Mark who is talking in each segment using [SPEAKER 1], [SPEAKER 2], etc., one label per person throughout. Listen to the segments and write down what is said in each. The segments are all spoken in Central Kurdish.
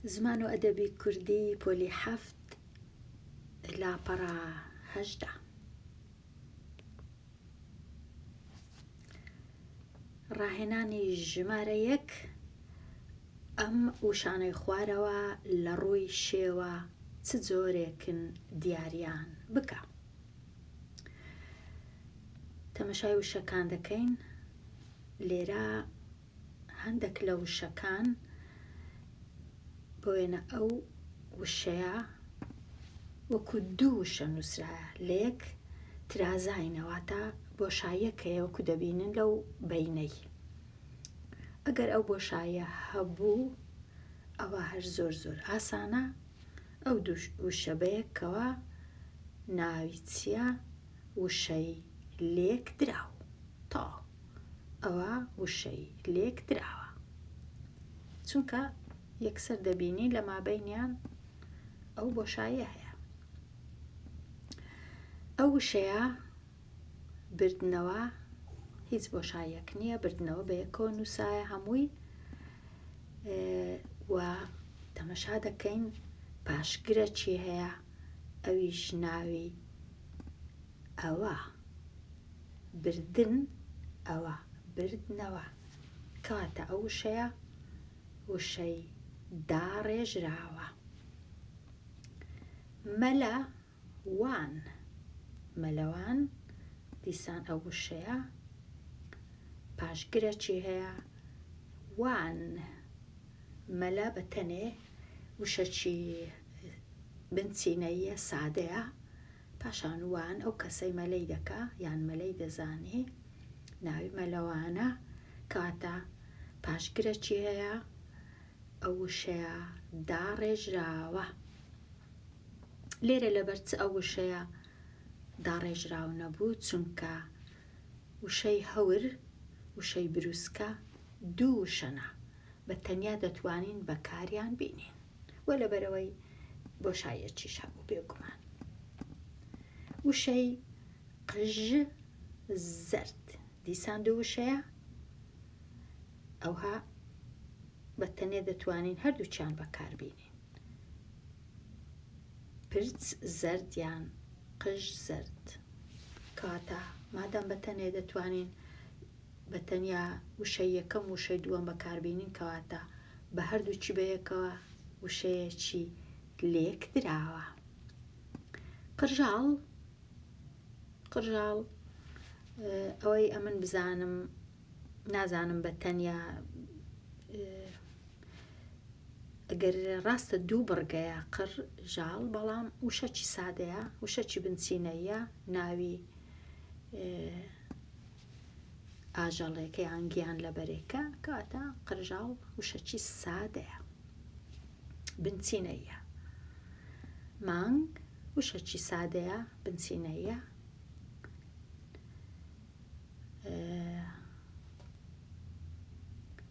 [SPEAKER 1] زمان و ئەدەبی کوردی پۆلی 7 لاپەڕە 18. ڕاهێنانی ژمارە 1 ئەم وشانەی خوارەوە لە ڕووی شێوە چ جۆرێکن دیاریان بکە. تەمەشای وشەکان دەکەین. لێرە هەندێک لە وشەکان بۆیەنە ئەو وشەیە وەکو دوو وشە نووسرایە، لە یەک ترازاینەواتە بۆشاییەکەیە وەکو دەبینن لەو بەینەی. ئەگەر ئەو بۆشاییە هەبوو ئەوە هەر زۆر ئاسانە. ئەو دوو وشە بەیەکەوە ناوی چییە؟ وشەی لێک دراو. تاو ئەوە وشەی لێک دراوە، چونکە یەکسەر دەبینی لە مابەینیان ئەو بۆشاییە هەیە. ئەو وشەیە بردنەوە هیچ بۆشاییەک نییە، بردنەوە بە یەکەوە نووسایە هەمووی، و تەمەشا دەکەین پاشگرە چی هەیە، ئەویش ناوی ئەوە بردن، ئەوە بردنەوە، کەواتە ئەو وشەیە وشەی داڕێژراوە. مەلە وان، مەلەوان دیسان ئەو وشەیە پاشگرە چی هەیە؟ وان. مەلە بەتەنێ وشەکی بنچینەیە سادەیە، پاشان وان ئەو کەسەی مەلەی دەکا یان مەلەی دەزانێ ناوی مەلەوانە، کاتە پاشگرە چی هەیە؟ ئەو وشەیە داڕێژراوە. لێرە لەبەر چ ئەو وشەیە داڕێژراو نەبوو؟ چونکە وشەی هەور، وشەی بروسکە دوو وشەنە، بە تەنیا دەتوانین بەکاریان بینین، وە لەبەرەوەی بۆشاییەکیش هەبوو بێگومان. وشەی قژ زەرد دیسان دوو وشەیە، ئەوها بە تەنێ دەتوانین هەردووچیان بەکاربینین، پرچ زەرد یان قژ زەرد. کاتە مادام بە تەنێ دەتوانین بە تەنیا وشەی یەکەم وشەی دووەم بەکاربینین، کەواتە بە هەردووچی بەیەکەوە وشەیەکی لێک دراوە. قژاڵ، قژاڵ ئەوەی ئەمن بزانم نازانم بە تەنیا ئەگەر ڕاستە دوو بڕگەیە قژاڵ، بەڵام وشەکی سادەیە، وشەکی بنچینەیە، ناوی ئاژەڵێکە یان گیان لەبەرێکە، کاتە قژاڵ وشەکی سادەیە بنچینەیە. مانگ وشەکی سادەیە بنچینەیە.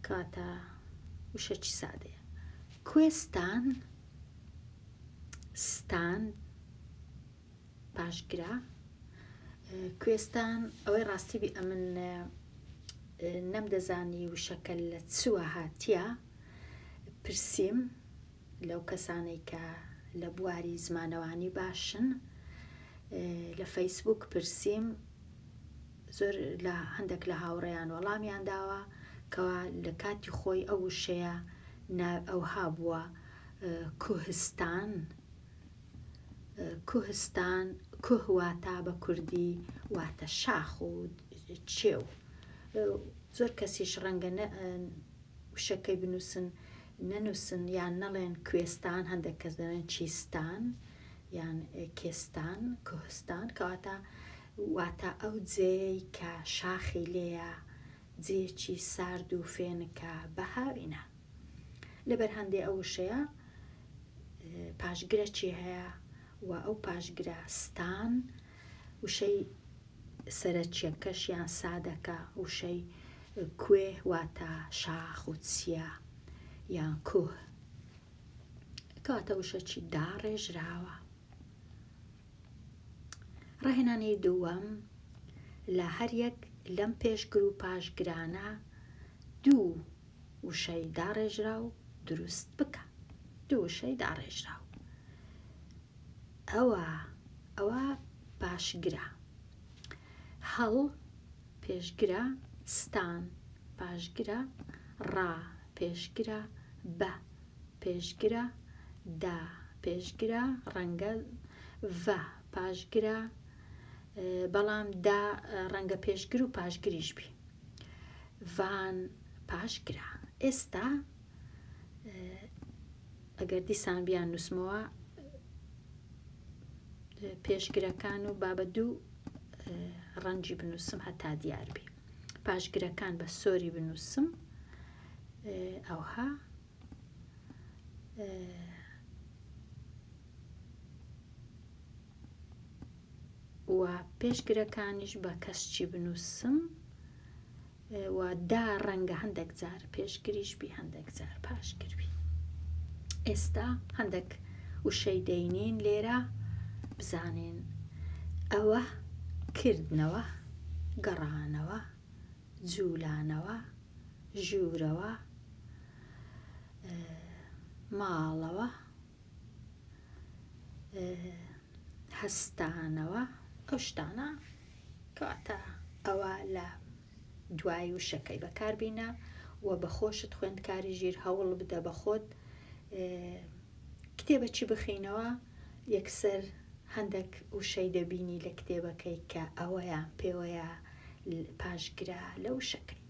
[SPEAKER 1] کاتە وشەکی سادەیە. کوێستان، ستان پاشگرە. کوێستان ئەوەی ڕاستی بی ئەمن نەمدەزانی وشەکە لە چووە هاتیە. پرسییم لەو کەسانەی کە لە بواری زمانەوانی باشن، لە فەیسبووک پرسییم، زۆر لە هەندێک لە هاوڕێیان وەڵامیان داوە کەوا لە کاتی خۆی ئەو وشەیە ئەو هابووە کوهستان. کوهستان، کوه واتە بە کوردی واتە شاخ و چێو. زۆر کەسیش ڕەنگە وشەکەی بنووسن نەنووسن یان نەڵێن کوێستان، هەندێک کەس دەڵێن چیستان یان کێستان، کوهستان، کەواتە واتە ئەو جێی کە شاخی لێیە، جێکی سارد و فێنکە بەهاوینە. لەبەر هەندێ ئەو وشەیە پاشگرە چی هەیە، و ئەو پاشگرە ستان وشەی سەرەکیەکەش یان سادەکە وشەی کوێ واتە شاخ و چیە یان کوه، کەواتە وشەکی داڕێژراوە. ڕاهێنانی دووەم، لە هەر یەک لەم پێشگر و پاشگرانە دوو وشەی داڕێژراو دروست بکە. دوو وشەی داڕێژراو. ئەوە پاشگرە. هەڵ پێشگرە، ستان پاشگرە، ڕا پێشگرە، بە پێشگرە، دا پێشگرە، ڕەنگە ڤە پاشگرە، بەڵام دا ڕەنگە پێشگر و پاشگریش بی. ڤان پاشگرە. ئێستا ئەگەر دیسان بیان نووسمەوە پێشگرەکان و بابە دوو ڕەنجی بنووسم هەتا دیار بی. پاشگرەکان بە سۆری بنووسم، ئەوها و پێشگرەکانیش بە کەسچی بنووسم، و دا ڕەنگە هەندێک جار پێشگریش بی، هەندێک جار پاشگر بی. ئێستا هەندێک وشەی دەینین لێرە بزانین. ئەوە کردنەوە، گەڕانەوە، جوولانەوە، ژوورەوە، ماڵەوە، هەستانەوە، ئەو شتانە کەواتە ئەوە لە دوای وشەکەی بەکاربینە و بەخۆشت خوێندکاری ژیر هەوڵ بدە بە خۆت کتێبەکی بخینەوە، یەکسەر هەندێک وشەی دەبینی لە کتێبەکەی کە ئەوەیان پێوەیە پاشگرە لە وشەکەی.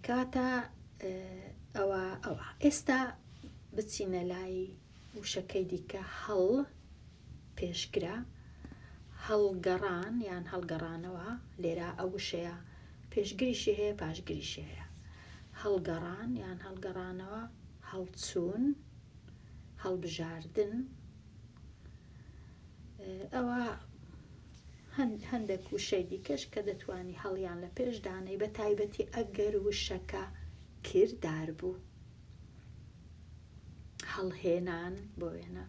[SPEAKER 1] کەواتە ئەوە ئێستا بچینە لای وشەکەی دیکە. هەڵ پێشگرە، هەڵگەڕان یان هەڵگەڕانەوە، لێرە ئەو وشەیە پێشگریشی هەیە پاشگریشی هەیە. هەڵگەڕان یان هەڵگەڕانەوە، هەڵچوون، هەڵبژاردن، ئەوە هەندێک وشەی دیکەش کە دەتوانی هەڵیان لە پێش دانەی، بە تایبەتی ئەگەر وشەکە کردار بوو. هەڵهێنان بۆ وێنە.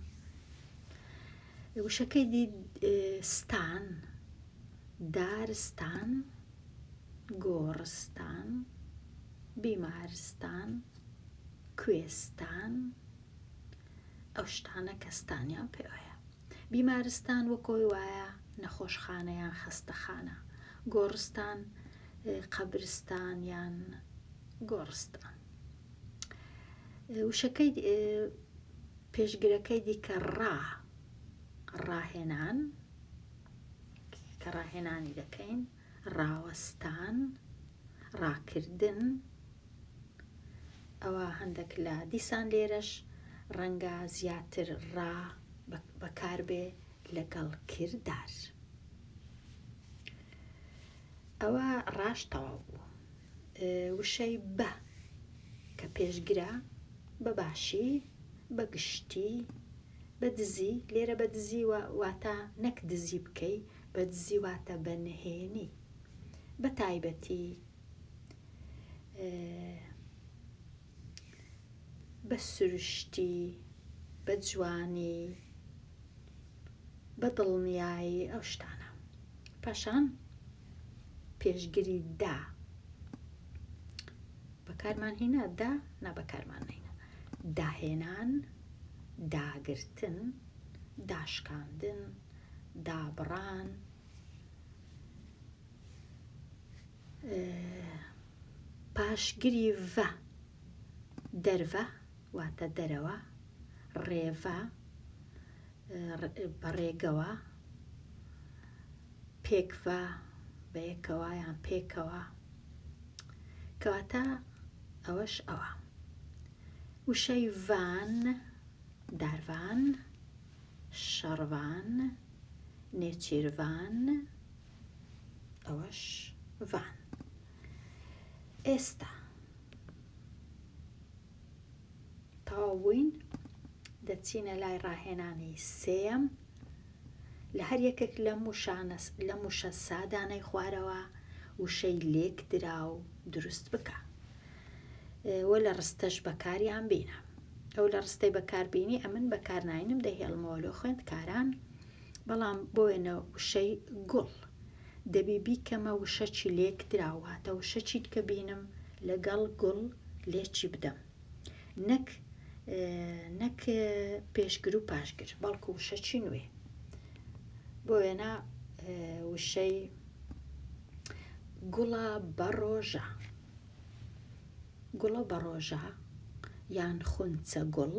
[SPEAKER 1] وشەکەی دی ستان، دارستان، گۆڕستان، بیمارستان، کوێستان، ئەو شتانە کە ستانیان پێوەیە. بیمارستان وەکۆی وایە نەخۆشخانە یان خەستەخانە. گۆڕستان قەبرستان یان گۆڕستان. وشەکەی پێشگرەکەی دیکە ڕاهێنان کە ڕاهێنانی دەکەین، ڕاوەستان، ڕاکردن. ئەوە هەندێک لە دیسان لێرەش ڕەنگە زیاتر ڕا بەکاربێ لەگەڵ کردار. ئەوە ڕاش تەواو بوو. وشەی بە کە پێشگرە، بە باشی، بە گشتی، بە دزی. لێرە بە دزی واتە نەک دزی بکەی، بە دزی واتە بە نهێنی، بە تایبەتی بە سروشتی، بە جوانی، بە دڵنیایی، ئەو شتانە. پاشان پێشگری دا بەکارمان هێنا، دا نابەکارمان نینە. داهێنان، داگرتن، داشکاندن، دابڕان، پاشگری ڤە، دەرڤە واتە دەرەوە، ڕێڤە بەڕێگەوە، پێکڤە بە یەکەوە یان پێکەوە. کەواتە ئەوەش ئەوە. وشەی ڤان، داروان، شەڕوان، نێچیروان، ئەوەش ڤان. ئێستا تەواو بووین، دەچینە لای ڕاهێنانی سێیەم. لە هەر یەکێک لە موشە سادانەی خوارەوە وشەی لێک درا و دروست بکە. وە لە ڕستەش بەکاریان بینە. ئەو لە ڕستەی بەکاربیینی ئەمن بەکارناینم دەهێڵمەوە لە خوێندکاران، بەڵام بۆ وێنە وشەی گوڵ دەبی بیکەمە وشەکی لێک دراواتە وشەچیت کە بینم لەگەڵ گوڵ لێکی بدەم. نەک پێشگر و پاشگر، بەڵکو وشەکی نوێ. بۆ وێنە وشەی گوڵە بەڕۆژە. گوڵە بەڕۆژە یان خونچە گوڵ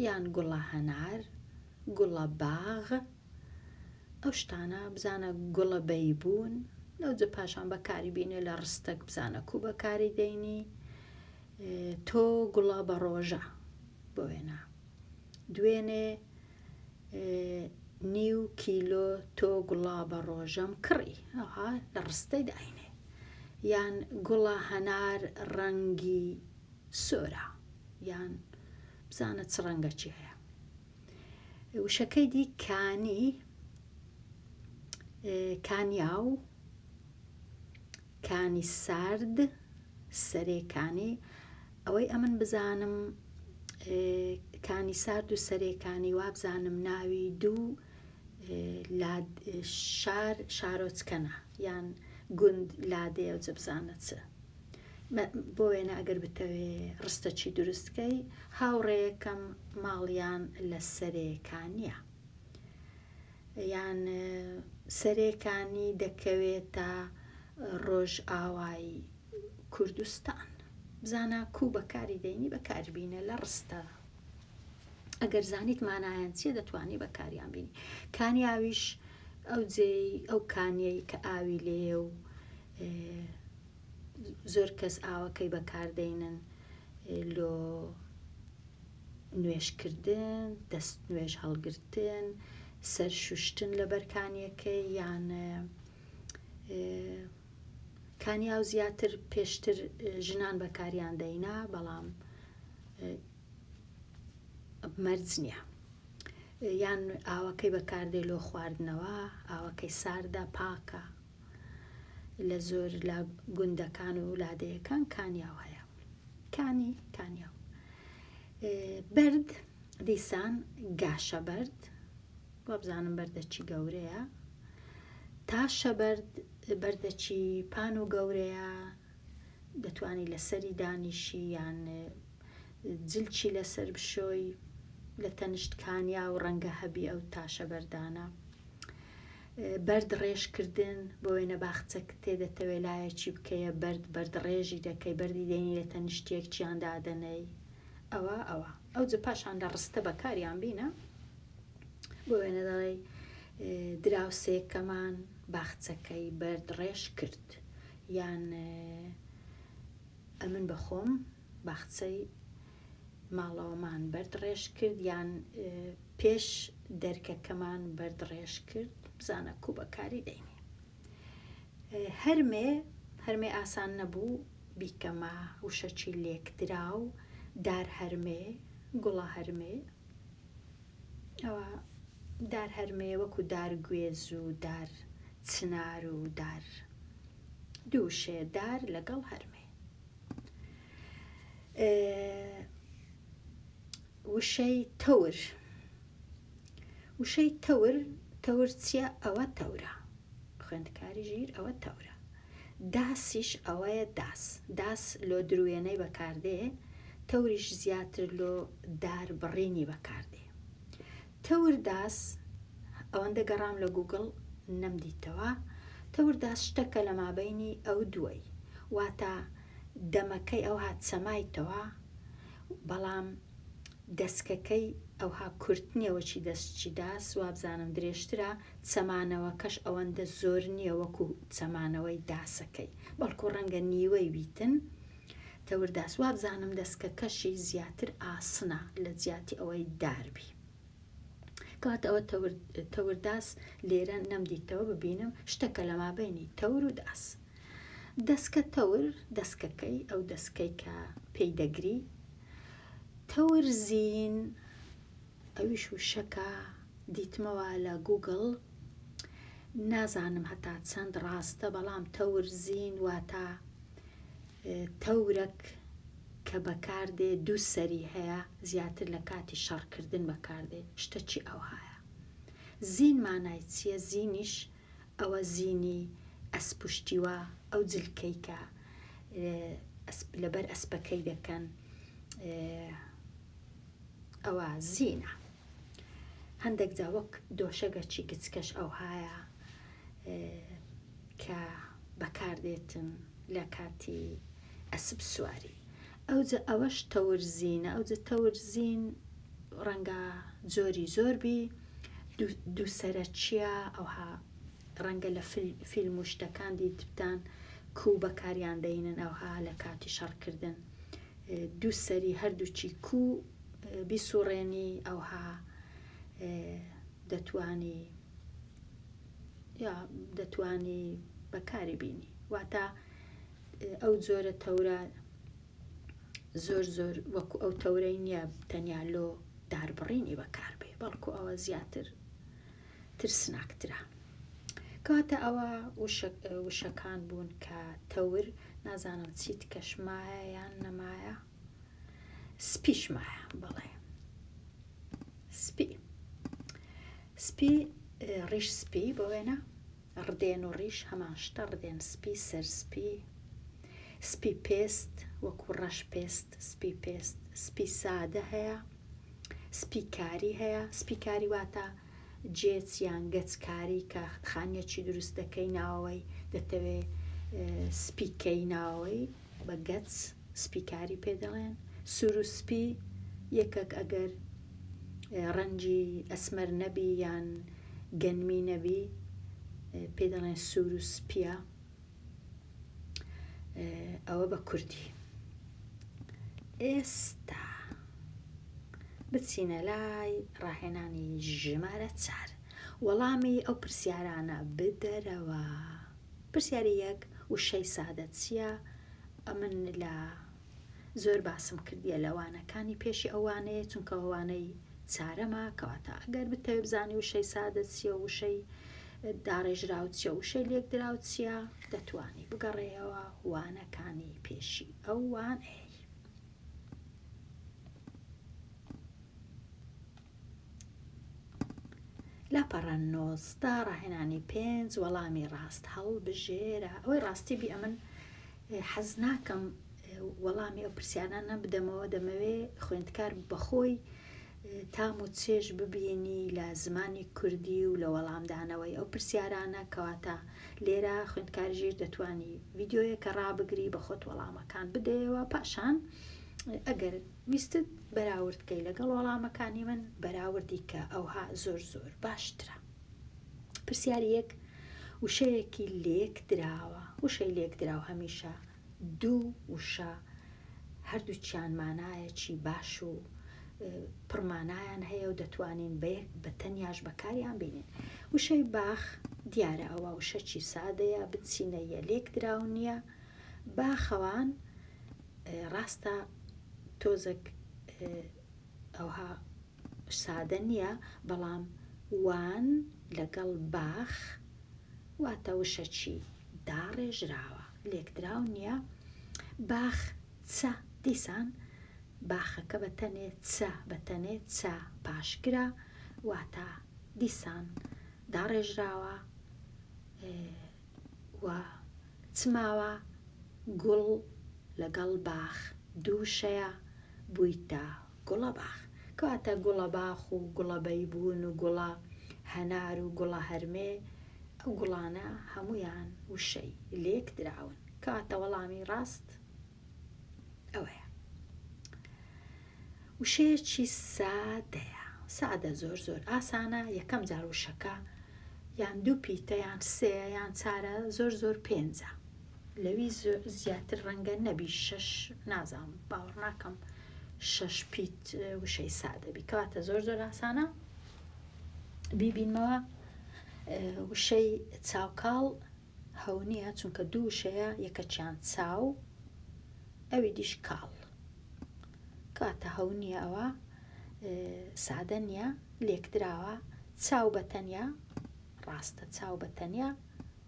[SPEAKER 1] یان گوڵە هەنار، گوڵە باغ، ئەو شتانە بزانە گوڵە بەیبوون، لەوجە پاشان بەکاری بینێ لە ڕستەک بزانە کوو بەکاری دەینی. تۆ گوڵە بەڕۆژە بۆ وێنە. دوێنێ نیو کیلۆ تۆ گوڵە بەڕۆژەم کڕی، ئەوها لە ڕستەی داینێ. یان گوڵە هەنار ڕەنگی سۆرە، یان بزانە چ ڕەنگەکی هەیە. وشەکەی دی کانی، کانیاو، کانی سارد، سەرێکانی. ئەوەی ئەمن بزانم کانی سارد و سەرێکانی وا بزانم ناوی دوو شارۆچکەنە یان گوند لادەیە و جە بزانە چ. بۆ وێنە ئەگەر بتەوێ ڕستەکی دروستکەی هاوڕێیەکەم ماڵیان لە سەرێکانیە، یان سەرێکانی دەکەوێتە ڕۆژ ئاوای کوردستان. بزانە کوو بەکاری دەینی بەکاربینە لە ڕستە. ئەگەر زانیت مانایان چیە دەتوانی بەکاریان بینی. کانیاویش ئەو جێی ئەو کانیەی کە ئاوی لێ و زۆر کەس ئاوەکەی بەکاردێنن لۆ نوێشکردن، دەست نوێژ هەڵگرتن، سەر شوشتن لە بەرکانیەکەی، یان کانیاو زیاتر پێشتر ژنان بەکاریان دەینا بەڵام مەرج نییە. یان ئاوەکەی بەکاردێ لۆ خواردنەوە، ئاوەکەی ساردە پاکە. لە زۆر لە گوندەکان و لادەیەکان کانیاو هەیە. کانیاو. بەرد دیسان گاشە بەرد، وە بزانم بەردەکی گەورەیە. تاشە بەرد بەردەکی پان و گەورەیە، دەتوانی لەسەری دانیشی یان جلکی لەسەر بشۆی. لە تەنشت کانیا و ڕەنگە هەبی ئەو تاشە بەردانە. بەرد ڕێژکردن، بۆ وێنە باخچەک تێدەتەوێ لایەکی بکەیە بەرد ڕێژی دەکەی، بەردی دێنی لە تەنیشتێک چیان دادەنەی. ئەوە ئەو جە پاشان لە ڕستە بەکاریان بینە. بۆ وێنە دەڵێ دراوسێکەمان باخچەکەی بەرد ڕێژ کرد، یان ئەمن بەخۆم باخچەی ماڵەوەمان بەرد ڕێژ کرد، یان پێش دەرکەکەمان بەرد ڕێژ کرد. بزانە کوو بەکاری دەینێ. هەرمێ ئاسان نەبوو بیکەمە وشەکی لێکدراو. دار هەرمێ، گوڵە هەرمێ. ئەوە دار هەرمێ وەکو دار گوێز و دار چنار و دار دووشێ دار لەگەڵ هەرمێ. وشەی تەور. وشەی تەور چییە؟ ئەوە تەورە. خوێندکاری ژیر ئەوە تەورە. داسیش ئەوەیە داس لۆ دروێنەی بەکاردێ، تەوریش زیاتر لۆ دار بڕینی بەکاردێ. تەور داس ئەوەندە گەڕام لە گوگڵ نەمدیتەوە. تەور داس شتەکە لە مابەینی ئەو دووەی، واتە دەمەکەی ئەو هات چەمایتەوە، بەڵام دەسکەکەی ئەوها کورتنیەوەکی دەستچی داس وابزانم درێژترە، چەمانەوەکەش ئەوەندە زۆر نییە وەکو چەمانەوەی داسەکەی، بەڵکو ڕەنگە نیوەی بیتن. تەورداس وابزانم دەستکەکەشی زیاتر ئاسنە لە جیاتی ئەوەی داربی. کەواتە ئەوە تەورداس لێرە نەمدیتەوە ببینم شتەکە لە مابەینی تەور و داس. دەسکە تەور دەسکەکەی ئەو دەسکەی کە پێی دەگری. تەور زین ئەویش وشەکە دیتمەوە لە گوگڵ، نازانم هەتا چەند ڕاستە، بەڵام تەور زین واتە تەورەک کە بەکاردێ دوو سەری هەیە، زیاتر لە کاتی شەڕکردن بەکاردێ. شتەکی ئەو هایە. زین مانای چییە؟ زینیش ئەوە زینی ئەسپوشتیوە، ئەو جلکەی کە لەبەر ئەسپەکەی دەکەن، ئەوە زینە. هەندێک جا وەک دۆشەگەچی کچکەش ئەو هایە کە بەکاردێتن لە کاتی ئەسب سواری. ئەوجە ئەوەش تەورزینە. ئەوجە تەورزین ڕەنگە جۆری زۆربی دووسەرە چییە ئەوها ڕەنگە لە فیلم و شتەکان دیتان کوو بەکاریان دەینن ئەوها لە کاتی شەڕکردن دووسەری هەردووچی کوو بیسوڕێنی ئەوها دەتوانی بەکاری بینی. واتە ئەو جۆرە تەورە زۆر وەکو ئەو تەورەی نییە تەنیا لۆ داربڕینی بەکار بێ، بەڵکو ئەوە زیاتر ترسناکترە. کەواتە ئەوە وشەکان بوون کە تەور نازانم چیت کەشمایە یان نەمایە. سپیشمایە، بەڵێ سپی ڕیش سپی بۆ وێنە ڕدێن و ڕیش هەمان شتە، ڕدێن سپی، سەر سپی پێست وەکو ڕەش پێست، سپی پێست. سپی سادە هەیە، سپیکاری هەیە. سپیکاری واتە جێچ یان گەچکاری کە خانیەکی دروست دەکەی ناوەوەی دەتەوێ سپیکەی ناوەوەی بە گەچ سپیکاری پێ دەڵێن. سوور و سپی یەکێک ئەگەر ڕەنجی ئەسمەر نەبی یان گەنمی نەبی پێ دەڵێن سوور و سپیە. ئەوە بە کوردی. ئێستا بچینە لای ڕاهێنانی ژمارە 4. وەڵامی ئەو پرسیارانە بدەرەوە. پرسیاری 1 وشەی سادە چییە؟ ئەمن لە زۆر باسم کردیە لەوانەکانی پێشی ئەوانەیە، چونکە ئەوانەی چارەمە. کەواتە ئەگەر بتەوێ بزانی وشەی سادە چییە، وشەی داڕێژراو چییە، وشەی لێکدراو چییە، دەتوانی بگەڕێەوە وانەکانی پێشی ئەو وانەیە. لاپەڕە 19 ڕاهێنانی 5 وەڵامی ڕاست هەڵبژێرە. ئەوەی ڕاستی بی ئەمن حەز ناکەم وەڵامی ئەو پرسیارانە بدەمەوە. دەمەوێ خوێندکار بەخۆی تام و چێژ ببینی لە زمانی کوردی و لە وەڵامدانەوەی ئەو پرسیارانە. کەواتە لێرە خوێندکارژیر دەتوانی ڤیدیۆیەکە ڕابگری بە خۆت وەڵامەکان بدەیەوە. پاشان ئەگەر ویستت بەراوردکەی لەگەڵ وەڵامەکانی من بەراوردی کە ئەوها زۆر باشترە. پرسیاری 1 وشەیەکی لێک دراوە. وشەی لێک دراو هەمیشە دوو وشە هەردووچیان مانایەکی باش و پڕمانایان هەیە و دەتوانین بە تەنیاش بەکاریان بینین. وشەی باخ دیارە ئەوە وشەکی سادەیە، بچینە یە لێک دراو نییە. باخەوان ڕاستە تۆزێک ئەوها سادە نییە، بەڵام وان لەگەڵ باخ واتە وشەکی داڕێژراوە، لێک دراو نییە. باخ چە دیسان باخەکە بەتەنێ چە پاشگرە، واتە دیسان داڕێژراوە و چماوە گوڵ لەگەڵ باخ دووشەیە بوویتە گوڵە باخ. کەواتە گوڵە باخ و گوڵە بەیبوون و گوڵە هەنار و گوڵە هەرمێ، ئەو گوڵانە هەمویان وشەی لێک دراون. کەواتە وەڵامی ڕاست ئەوەیە. وشەیەکی سادەیە. سادە زۆر ئاسانە. یەکەم جار وشەکە یان 2 پیتە یان 3 یان 4 زۆر 5. لەوی زیاتر ڕەنگە نەبی 6 نازام باوەڕ ناکەم 6 پیت وشەی سادەبی. کەواتە زۆر ئاسانە بیبینمەوە. وشەی چاوکاڵ هەونیە، چونکە 2 وشەیە، یەکەچیان چاو ئەوی دیش کاڵ. کەواتە هەونیە، ئەوە سادە نییە، لێک دراوە. چاو بەتەنیا ڕاستە، چاو بەتەنیا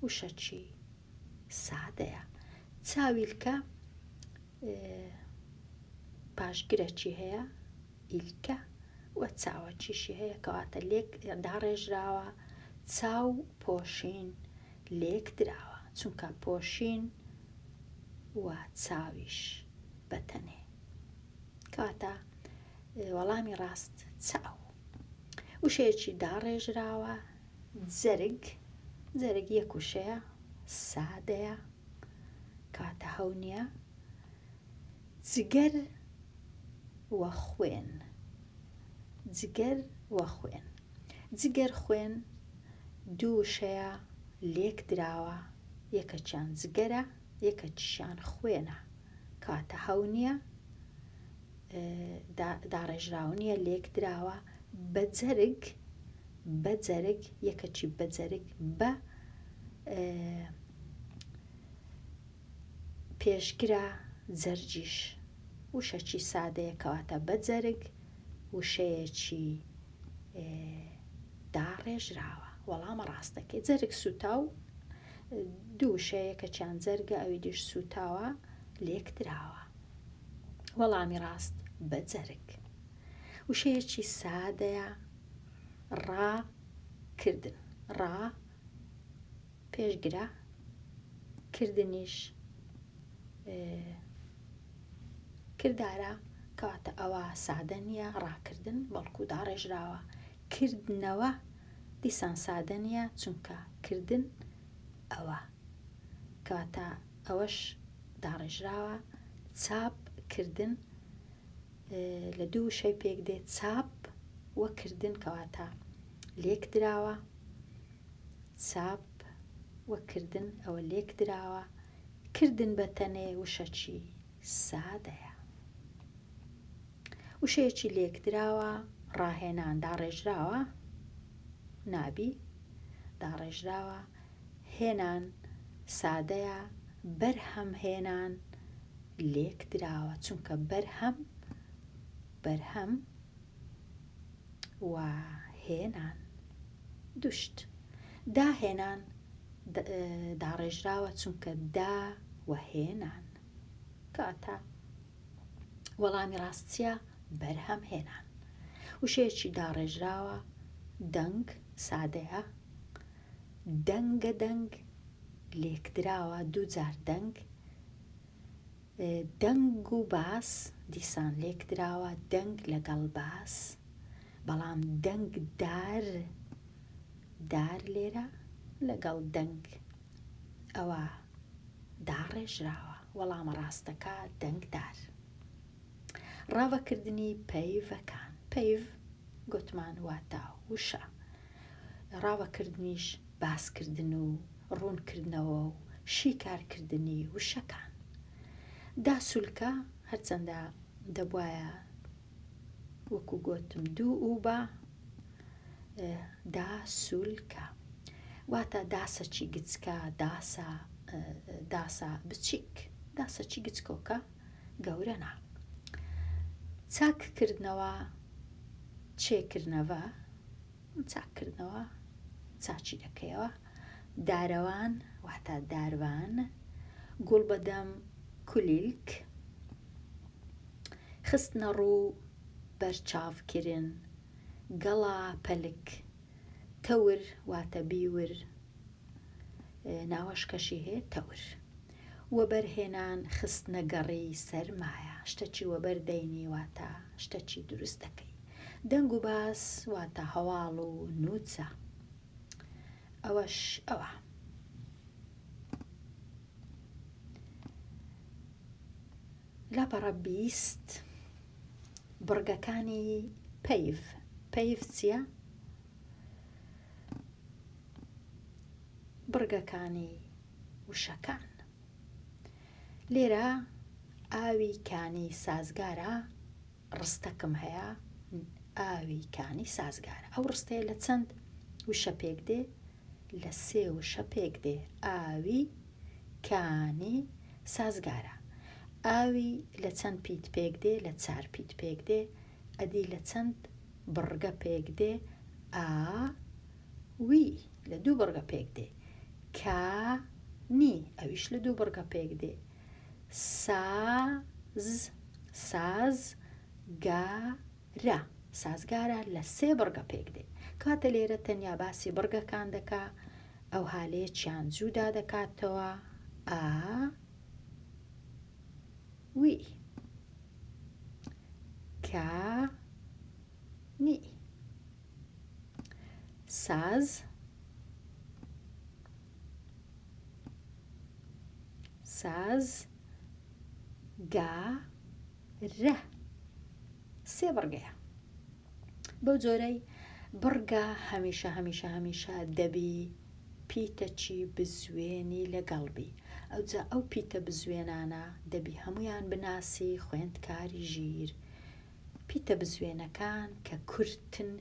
[SPEAKER 1] وشەکی سادەیە. چاویلکە پاشگرەکی هەیە، ئیلکە و چاوەکیشی هەیە. کەواتە لێک داڕێژراوە. چاو پۆشین لێک دراوە، چونکە پۆشین و چاویش بەتەنێ. کاتە وەڵامی ڕاست چاو. وشەیەکی داڕێژراوە جەرگ یەک وشەیە سادەیە کاتە هەو نییە. جگەر وە خوێن، جگەر خوێن دوو وشەیە لێک دراوە، یەکەچیان جگەرە یەکەچیان خوێنە کاتە هەو نییە، داڕێژراو نییە، لێک دراوە بە جەرگ یەکەچی بە جەرگ بە پێشگرە جەرجیش وشەکی سادەیە کەواتە بە جەرگ وشەیەکی داڕێژراوە. وەڵامە ڕاستەکەی جەرگ سوتاو دوو وشەیە کەچیان جەرگە ئەوی دیش سوتاوە لێک دراوە. وەڵامی ڕاست بە جەرگ. وشەیەکی سادەیە ڕاکردن، ڕا پێشگرە کردنیش کردارە کەواتە ئەوە سادە نییە ڕاکردن بەڵکو داڕێژراوە. کردنەوە دیسان سادە نییە چونکە کردن ئەوە کەواتە ئەوەش داڕێژراوە. چاپ کردن لە دوو وشەی پێک دێت، چاپ وە کردن کەواتە لێک دراوە، چاپ وە کردن ئەوە لێک دراوە. کردن بە تەنێ وشەکی سادەیە. وشەیەکی لێک دراوە ڕاهێنان داڕێژراوە نابی، داڕێژراوە. هێنان سادەیە، بەرهەم هێنان لێک دراوە چونکە بەرهەم و هێنان دوشت. داهێنان داڕێژراوە چونکە دا و هێنان کاتە وەڵامی ڕاستیە بەرهەم هێنان. وشەیەکی داڕێژراوە دەنگ سادەیە، دەنگە دەنگ لێک دراوە دوو جار دەنگ. دەنگ و باس دیسان لێک دراوە دەنگ لەگەڵ باس، بەڵام دەنگ دار لێرە لەگەڵ دەنگ ئەوە داڕێژراوە. وەڵامە ڕاستەکە دەنگدار. ڕاوەکردنی پەیڤەکان، پەیڤ گوتمان واتە وشە، ڕاوەکردنیش باسکردن و ڕوونکردنەوە و شیکارکردنی وشەکان. داسولکە هەرچەندە دەبوایە وەکو گوتم دوو و بە داسولکە واتە داسەکی گچکە، داسە بچیک، داسەکی گچکۆکە گەورە نا. چاککردنەوە چێکردنەوە، چاککردنەوە چاچی دەکەیەوە. دارەوان واتە داروان. گوڵ بەدەم کولیلک. خستنە ڕوو بەرچاوکردن، گەڵا پەلک. تەور واتە بیور، ناوەشکەشی هەیە تەور. وەبەرهێنان خستنە گەڕی سەرمایە، شتەکی وەبەردەینی واتە شتەکی دروست دەکەی. دەنگ و باس واتە هەواڵ و نووچە. ئەوەش ئەوە. لاپەڕە 20 بڕگەکانی پەیڤ. پەیڤ چییە؟ بڕگەکانی وشەکان. لێرە ئاوی کانی سازگارە، ڕستەکم هەیە ئاوی کانی سازگارە. ئەو ڕستەیە لە چەند وشە پێک دێ؟ لە 3 وشە پێک دێ. ئاوی کانی سازگارە. ئاوی لە چەند پیت پێک دێ؟ لە 4 پیت پێک دێ. ئەدی لە چەند بڕگە پێک دێ؟ ئاوی لە 2 بڕگە پێک دێ. کانی ئەویش لە 2 بڕگە پێک دێ. سازگارە، سازگارە لە 3 بڕگە پێک دێ. کاتە لێرە تەنیا باسی بڕگەکان دەکا، ئەو هالەیەکیان جوودا دەکاتەوە. ئاوی ساز، ساز، گا، رە. سێ بڕگەیە. بەو جۆرەی بڕگە هەمیشە دەبی پیتەکی بزوێنی لەگەڵبی. ئەوجا ئەو پیتە بزوێنانە دەبی هەمویان بناسی خوێندکاری ژیر. پیتە بزوێنەکان کە کورتن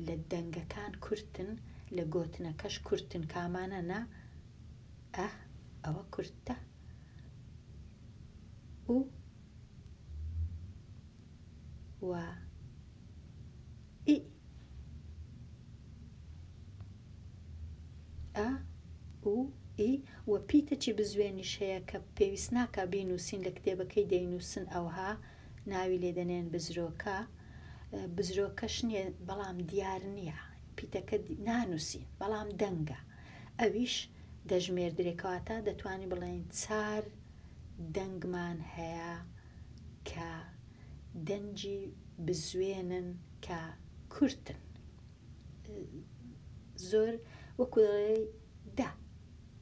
[SPEAKER 1] لە دەنگەکان کورتن، لە گۆتنەکەش کورتن، کامانە نا ئەوە کورتە و ئی ئی و پیتەکی بزوێنیش هەیە کە پێویست ناکە بینووسین لە کتێبەکەی دەینووسن ئەوها ناوی لێ دەنێن بزرۆکە. بزرۆکەش نییە بەڵام دیار نییە، پیتەکە نانووسین بەڵام دەنگە. ئەویش دەژمێردرێکەوەتە دەتوانی بڵێن 4 دەنگمان هەیە کە دەنجی بزوێنن کە کورتن. زۆر وەکو دەڵێ دە،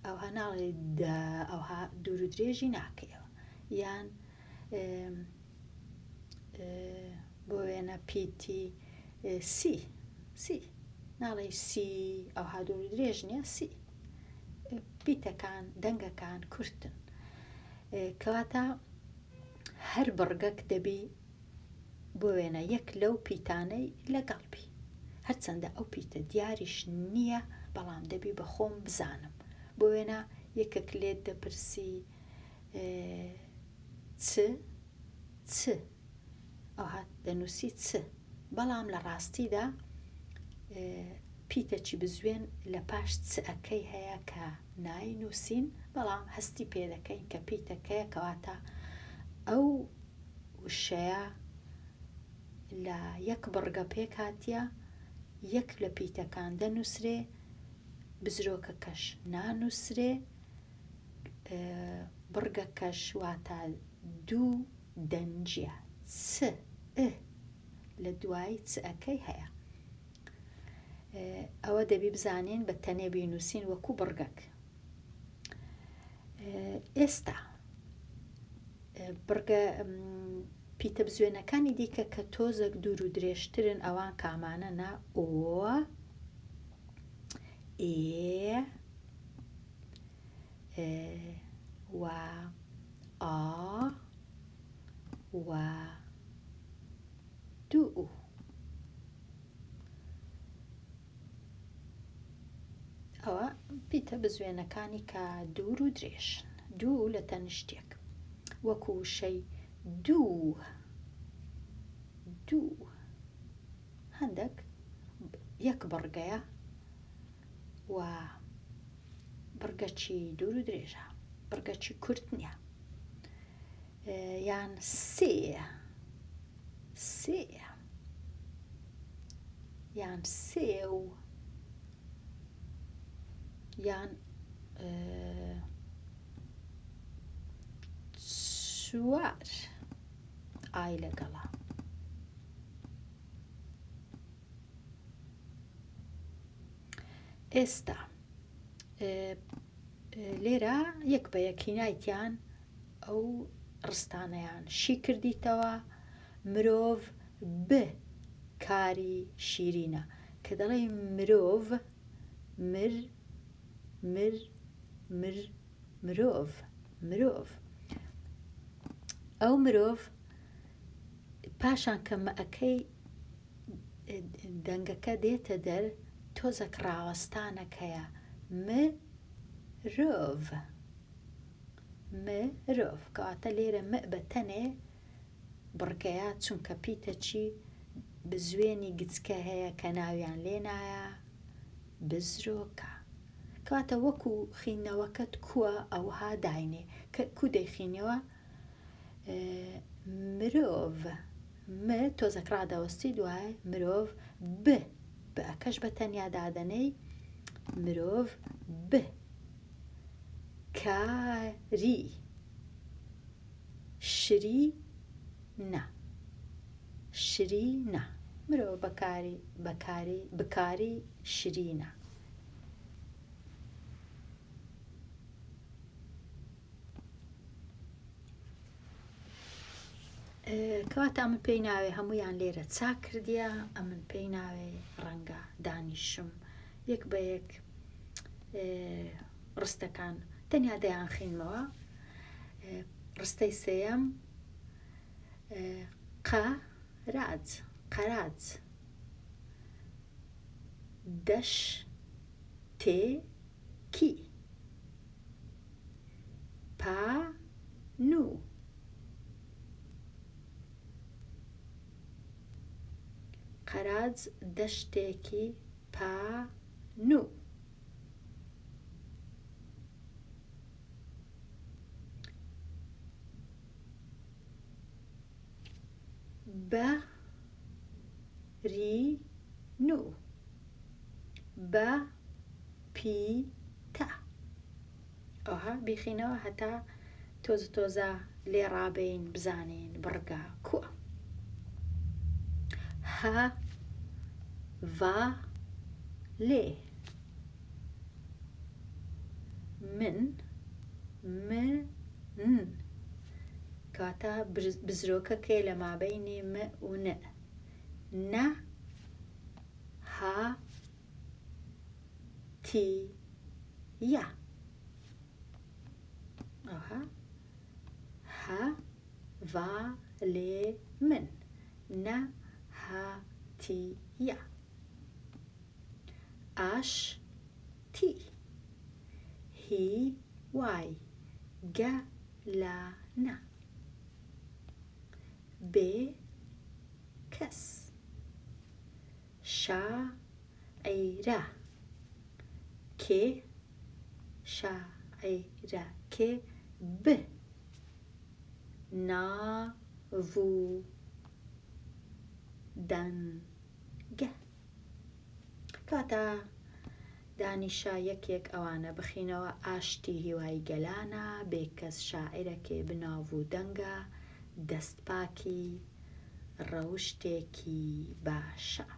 [SPEAKER 1] ئەوها ناڵێ دە، ئەوها دوور و درێژی ناکەیەوە. یان بۆ وێنە پیتی سی ناڵێ سی، ئەوها دوور و درێژ نییە، سی. پیتەکان دەنگەکان کورتن، کەواتە هەر بڕگەک دەبی بۆ وێنە یەک لەو پیتانەی لەگەڵبی. هەرچەندە ئەو پیتە دیاریش نییە بەڵام دەبی بە خۆم بزانم. بۆ وێنە یەکێک لێت دەپرسی چ، ئەوها دەنووسی چ، بەڵام لە ڕاستیدا پیتەکی بزوێن لە پاش چەکەی هەیە کە ناینووسین بەڵام هەستی پێ دەکەین کە پیتەکەیە، کەواتە ئەو وشەیە لە یەک بڕگە پێک هاتیە، یەک لە پیتەکان دەنووسرێ، بزرۆکەکەش نانووسرێ، بڕگەکەش واتە 2 دەنجیە، چ لە دوای چەکەی هەیە. ئەوە دەبی بزانین بە تەنێ بینووسین وەکو بڕگەک. ئێستا بڕگە پیتە بزوێنەکانی دیکە کە تۆزێک دوور و درێژترن ئەوان کامانە نا ئۆ، ئێ، و ئا و دوو. ئەوە پیتە بزوێنەکانی کە دوور و درێژن، دوو لە تەنیشتێک وەکو وشەی دوو هەندێک یەک بڕگەیە و بڕگەکی دوور و درێژە، بڕگەکی کورت نییە. یان سێ یان سێو یان چوار ئای لەگەڵا. ئێستا لێرە یەک بە یەکینایتیان ئەو ڕستانەیان شی کردیتەوە. مرۆڤ ب کاری شیرینە، کە دەڵێ مرۆڤ مرۆڤ ئەو مرۆڤ پاشان کە مەئەکەی دەنگەکە دێتە دەر تۆزێک ڕاوەستانێک هەیە، مرۆڤ کەواتە لێرە مە بە تەنێ بڕگەیە، چونکە پیتەکی بزوێنی گچکە هەیە کە ناویان لێ نایە بزرۆکە. کەواتە وەکو خینەوەکەت کووە ئەوها داینێ، کە کو دەیخینەوە مرۆڤ تۆزێک ڕادەوەستی دوایە مرۆڤ بە ئەکەش بە تەنیا دادەنەی مرۆڤ ب کاری شرینە مرۆڤ بەکاری شرینە. کەواتە ئەمن پێی ناوێ هەمویان لێرە چاک کردیە، ئەمن پێی ناوێ ڕەنگە دانیشم یەک بە یەک ڕستەکان تەنیا دەیان خینمەوە. ڕستەی سێەم قەراج قەراج دەش تێکی پانوو قەراج دەشتێکی پانوو بەرینوو بەپیتە. ئەوها بیخینەوە هەتا تۆزە لێ ڕابین بزانین بڕگا کووە. هەڤالێ من کاتە بزرۆکە کێ لە مابەینی م و ن. نە هاتیە ئەوها هەڤالێ من نە هاتیە. ئاشتی هیوای گەلانە بێکەس شاعیرە کێ شاعیرە کێ ب ناڤوودەنگە. کاتە دانیشە یەکێک ئەوانە بخینەوە. ئاشتی هیوای گەلانە، بێکەس شاعیرەکێ بناڤوودەنگە، دەستپاکی ڕەوشتێکی باشە.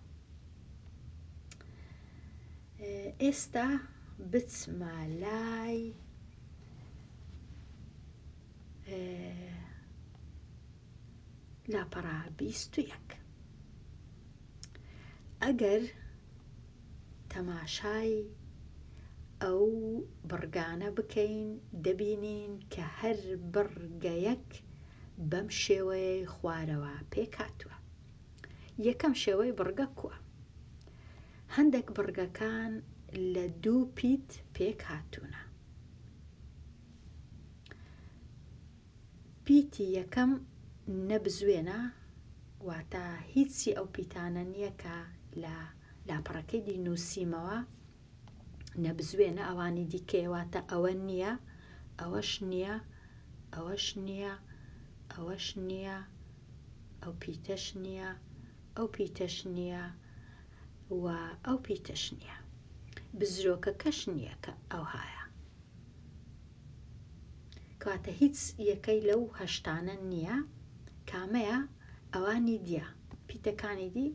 [SPEAKER 1] ئێستا بچمە لای لاپەڕا 21. ئەگەر تەماشای ئەو بڕگانە بکەین دەبینین کە هەر بڕگەیەک بەم شێوەیەی خوارەوە پێکاتوە. یەکەم شێوەی بڕگە کووە؟ هەندێک بڕگەکان لە 2 پیت پێک هاتوونە. پیتی یەکەم نەبزوێنە، واتە هیچی ئەو پیتانە نییە کە لە لاپەڕەکەی نووسیمەوە نەبزوێنە. ئەوانی دیکەواتە ئەوە نییە، ئەوەش نییە، ئەوەش نییە، ئەوەش نییە، ئەو پیتەش نییە، ئەو پیتەش نییە و ئەو پیتەش نییە. بزرۆکەکەش نییە کە ئەو هایە. کاتە هیچ یەکەی لەو هەشتانە نییە. کامەیە؟ ئەوانی دیە پیتەکانی دی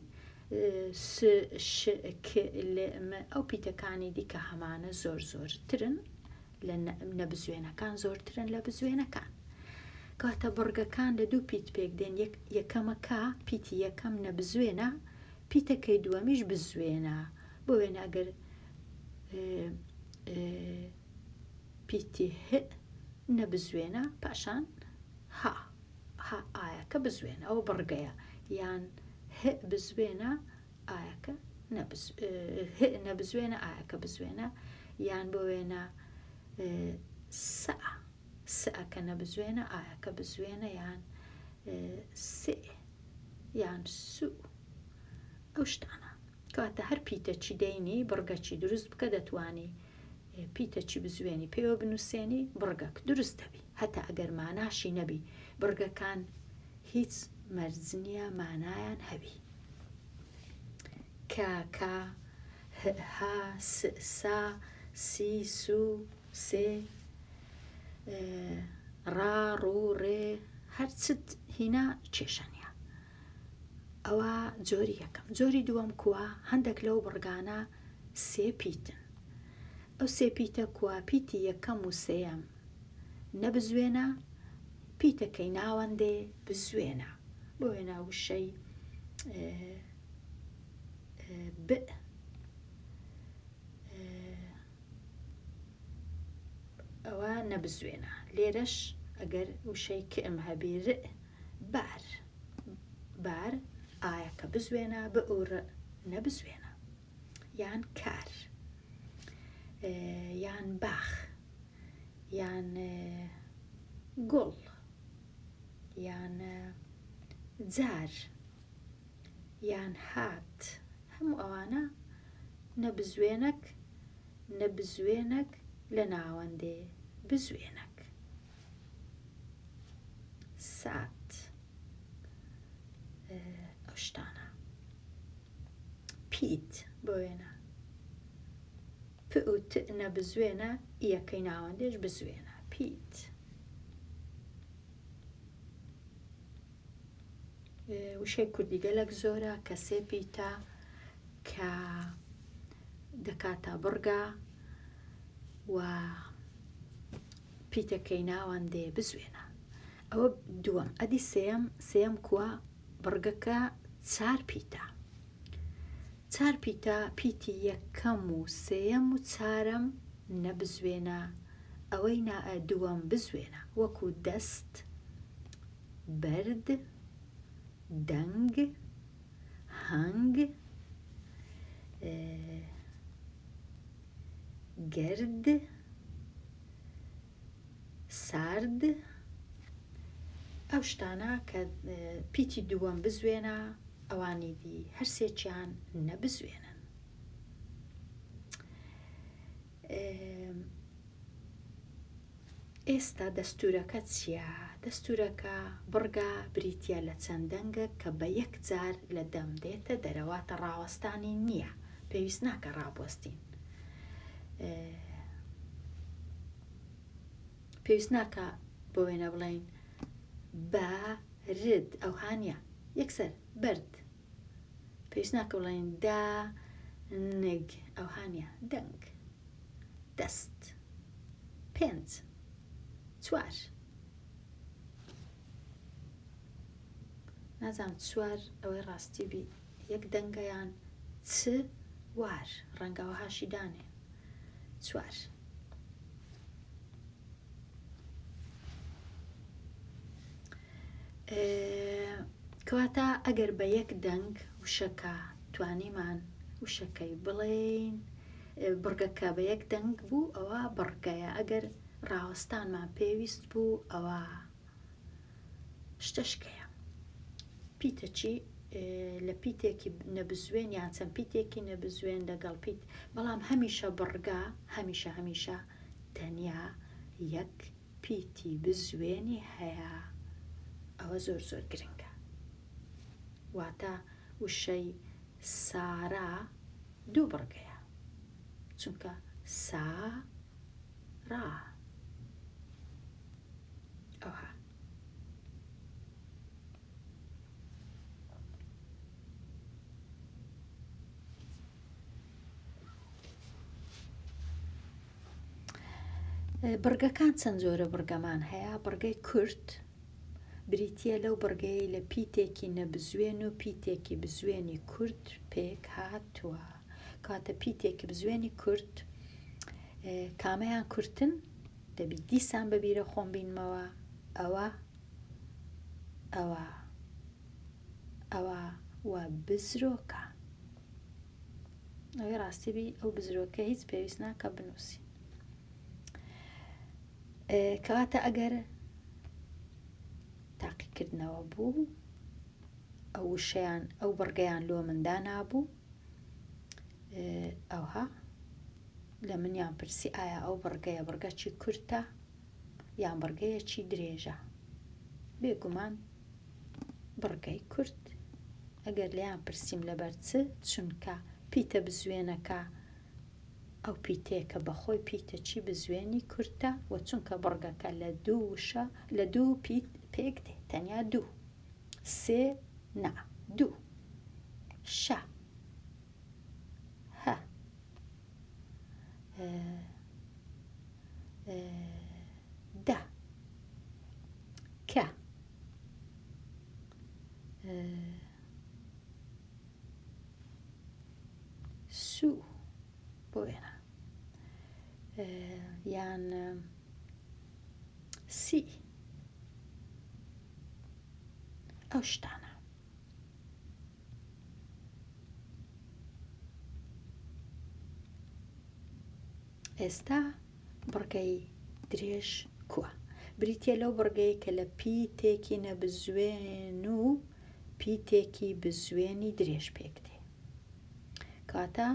[SPEAKER 1] ئەو پیتەکانی دی کە هەمانە زۆر زۆرترن لە نەبزوێنەکان، زۆرترن لە بزوێنەکان. کاتە بڕگەکان لە 2 پیت پێک دێن. یەکەمەکە پیتی یەکەم نەبزوێنە، پیتەکەی دووەمیش بزوێنە. بۆ وێنە ئەگەر پیتی ه نەبزوێنە پاشان ها ئایەکە بزوێنە، ئەو بڕگەیە. یان ه بزوێنە ئایەکە نەبزوێنە ئایەکە بزوێنە. یان بۆ وێنە سەکە نەبزوێنە ئایەکە بزوێنە. یان سێ یان سوو. ئەو شتانە کاتە هەر پیتەچی دەینی بڕگەچی دروست بکە دەتوانی پیتەچی بزوێنی پێوە بنووسێنی بڕگەک دروست دەبی. هەتا ئەگەر ماناشی نەبی بڕگەکان هیچ مەرجنیە مانایان هەبی. کاکا ها سا سی سو سێ ڕا ڕوو ڕێ هەرچت هینا کێشەنیە. ئەوە جۆری یەکەم. جۆری دووەم کووە؟ هەندێک لەو بڕگانە 3 پیتن. ئەو 3 پیتە کووە؟ پیتی یەکەم و سێەم نەبزوێنە، پیتەکەی ناوەندێ بزوێنە. بۆ وێنە وشەی ب ئەوە نەبزوێنە. لێرەش ئەگەر وشەی کئم هەبێ ڕ بار بار ئایا کە بزوێنە بە ئۆڕ نەبزوێنە. یان کار یان باخ یان گوڵ یان جار یان هات هەموو ئەوانە نەبزوێنەک لە ناوەندێ بزوێنەک. سات ئەو شتانە. پیت بۆ وێنە پ و ت نەبزوێنە ئیەکەی ناوەندێش بزوێنە. پیت. وشەی کوردی گەلک زۆرە کە سێ پیتە کە دەکاتە بڕگە و پیتەکەی ناوەندێ بزوێنە. ئەوە دووەم. ئەدی سێم کووە بڕگەکە چار پیتە. چار پیتە پیتی یەکەم و سێیەم و چارەم نەبزوێنە ئەوەی دووەم بزوێنە. وەکو دەست، بەرد، دەنگ، هەنگ، گرد، سارد. ئەو شتانە کە پیتی دووەم بزوێنە ئەوانی دی هەر سێکیان نەبزوێنن. ئێستا دەستورەکە چییە؟ دەستورەکە بڕگە بریتە لە چەند دەنگێک کە بە یەک جار لە دەم دێتە دەرەواتە ڕاوەستانی نییە. پێویست ناکە ڕابوەستین. پێویست ناکە بۆ وێنە بڵێین بارد ئەو هاانە یەکسەر بەرد. پێویست ناکە بڵێن دانگ ئەو هاانە دەنگ. دەست، پێنج، چوار. نازانم چوار ئەوەی ڕاستی بی یەک دەنگەیان چ وار ڕەنگەوە هاشی دانێ. چوار. کەواتە ئەگەر بە یەک دەنگ وشەکە توانیمان وشەکەی بڵێین بڕگەکە بە یەک دەنگ بوو ئەوە بڕگەیە. ئەگەر ڕاوەستانمان پێویست بوو ئەوە شتەشکەیە. پیتە چی؟ لە پیتێکی نەبزوێن یان چەند پیتێکی نەبزوێن لەگەڵ پیت، بەڵام هەمیشە بڕگە هەمیشە تەنیا یەک پیتی بزوێنی هەیە. ئەوە زۆر زۆر گرنگە. واتە وشەی سارا دوو بڕگەیە چونکە سارا. ئەوها. بڕگەکان چەند جۆرە بڕگەمان هەیە. بڕگەی کورت بریتە لەو بڕگەی لە پیتێکی نەبزوێن و پیتێکی بزوێنی کورت پێک هاتووە. کاتە پیتێکی بزوێنی کورت کامەیان کورتن دەبی دیسان بەبیرە خۆم بینمەوە. ئەوە وە بزرۆکە. ئەوەی ڕاستی بی ئەو بزرۆکە هیچ پێویست ناکە بنووسین. کەواتە ئەگەر تاقیکردنەوە بوو ئەو وشەیان ئەو بڕگەیان لۆ مندا نابوو ئەوها لە منیان پرسی ئایا ئەو بڕگەیە بڕگەکی کورتە یان بڕگەیەکی درێژە. بێگومان بڕگەی کورت. ئەگەر لیان پرسییم لەبەر چونکە پیتە بزوێنەکە ئەو پیتەیەکە بەخۆی پیتە چی بزوێنی کورتە و چونکە بڕگەکە لە دوو وشە لە دوو پیت پێک دێ تەنیا دوو. سێ نا دوو. شە هە دە کە سو بۆ وێنە یان سی ئەو شتانە. ئێستا بڕگەی درێژ کووە؟ بریتە لەو بڕگەی کە لە پیتێکی نەبزوێن و پیتێکی بزوێنی درێژ پێک دێ. کاتە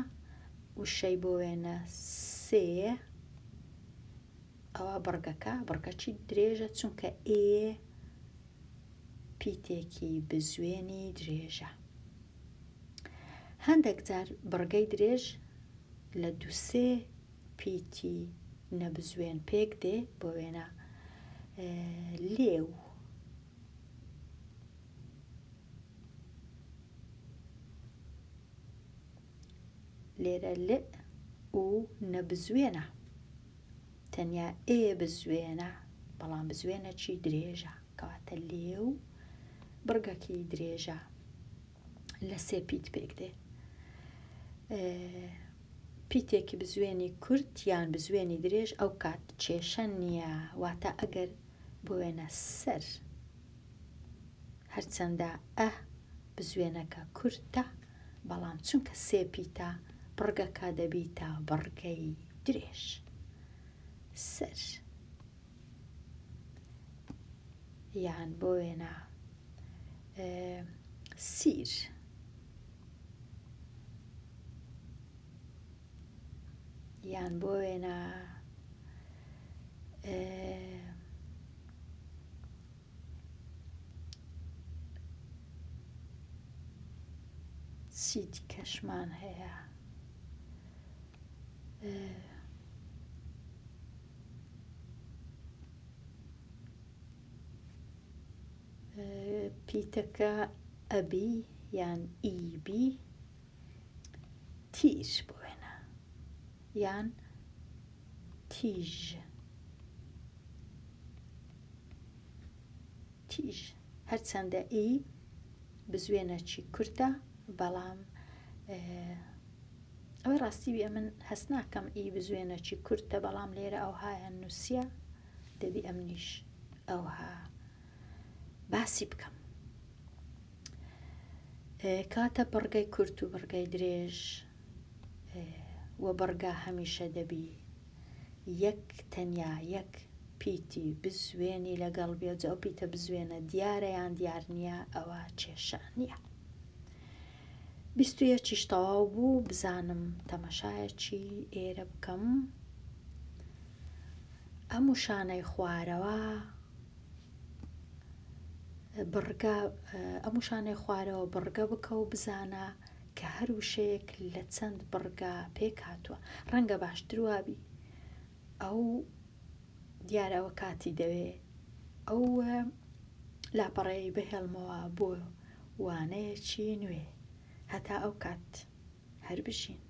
[SPEAKER 1] وشەی بۆ وێنە سێ، ئەوە بڕگەچی درێژە چونکە ئێ پیتێکی بزوێنی درێژە. هەندێک جار بڕگەی درێژ لە دووسێ پیتی نەبزوێن پێک دێ بۆ وێنە لێو، لێرە لێ و نەبزوێنە، تەنیا ئێ بزوێنە بەڵام بزوێنەکی درێژە، کەواتە لێو بڕگەکی درێژە لە سێ پیت پێک دێ. پیتێکی بزوێنی کورت یان بزوێنی درێژ ئەو کات کێشە نییە، واتە ئەگەر بۆ وێنە سەر هەرچەندە ئە بزوێنەکە کورتە بەڵام چونکە سێ پیتە بڕگەکە دەبیتە بڕگەی درێژ. سەر یان بۆ وێنە سیر، یان بۆ وێنە چی دیکەشمان هەیە؟ پیتەکە ئەبی یان ئیبی، تیر بۆ وێنە یان تیژ. هەرچەندە ئی بزوێنەکی کورتە بەڵام ئەوەی ڕاستی بێ من هەست ناکەم ئی بزوێنەکی کورتە بەڵام لێرە ئەوهایە نووسیە، دەبی ئەمنیش ئەوها باسی بکەم. کاتە بڕگەی کورت و بڕگەی درێژ وە بڕگا هەمیشە دەبی تەنیا یەک پیتی بزوێنی لەگەڵ بێت. ئەو پیتە بزوێنە دیارە یان دیار نییە، ئەوە کێشە نییە. 21 تەواو بوو. بزانم تەماشایەکی ئێرە بکەم. ئەم وشانەی خوارەوە بڕگە بکە و بزانە کە هەر وشەیەک لە چەند بڕگا پێک هاتووە. ڕەنگە باشتر وابی ئەو دیارەوە کاتی دەوێ ئەو لاپەڕەی بهێڵمەوە بۆ وانەیەکی نوێ، هەتا ئەو کات هەر بژین.